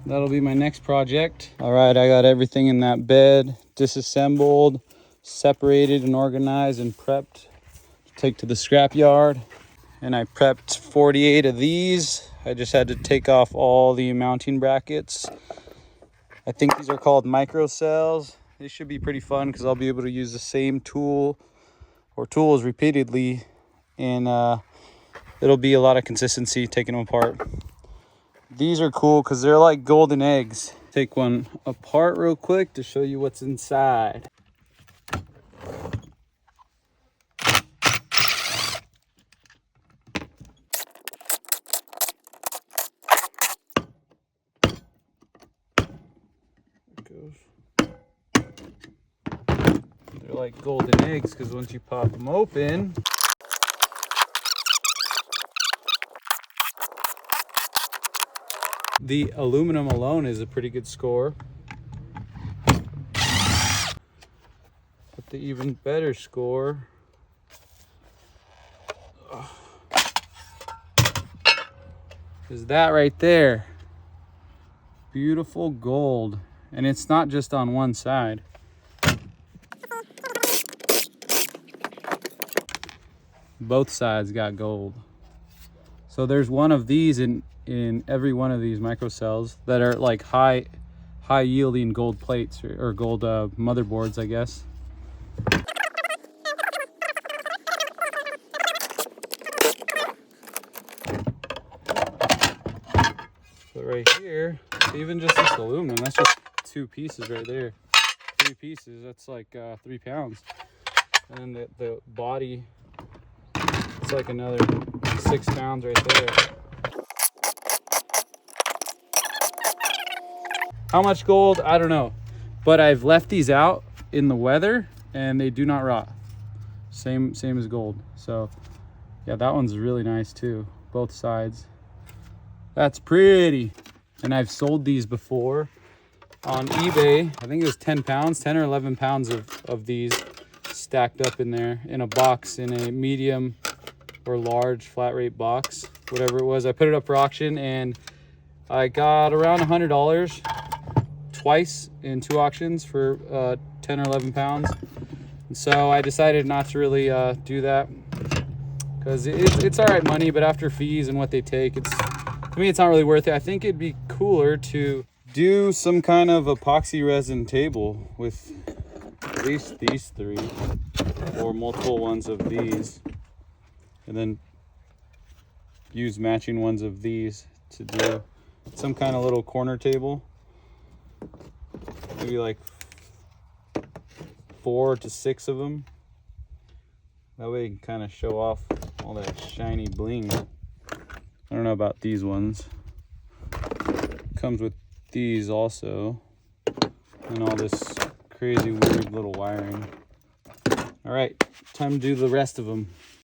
That'll be my next project. All right, I got everything in that bed disassembled, separated and organized and prepped to take to the scrap yard. And I prepped 48 of these. I just had to take off all the mounting brackets. I think these are called micro cells. They should be pretty fun because I'll be able to use the same tool or tools repeatedly, and it'll be a lot of consistency taking them apart. These are cool because they're like golden eggs. Take one apart real quick to show you what's inside. They're like golden eggs because once you pop them open, the aluminum alone is a pretty good score. But the even better score is that right there. Beautiful gold. And it's not just on one side. Both sides got gold. So there's one of these in every one of these microcells that are like high yielding gold plates or gold motherboards, I guess. So right here, even just this aluminum, that's just 2 pieces right there. 3 pieces, that's like 3 pounds. And then the body, it's like another 6 pounds right there. How much gold? I don't know. But I've left these out in the weather and they do not rot. Same as gold. So yeah, that one's really nice too. Both sides. That's pretty. And I've sold these before on eBay. I think it was 10 pounds, 10 or 11 pounds of these stacked up in there in a box, in a medium or large flat rate box, whatever it was. I put it up for auction and I got around $100 twice in 2 auctions for 10 or 11 pounds. And so I decided not to really do that because it's all right money, but after fees and what they take, to me, it's not really worth it. I think it'd be cooler to do some kind of epoxy resin table with at least these 3 or multiple ones of these, and then use matching ones of these to do some kind of little corner table. Maybe like 4 to 6 of them. That way you can kind of show off all that shiny bling. I don't know about these ones. Comes with these also. And all this crazy weird little wiring. All right, time to do the rest of them.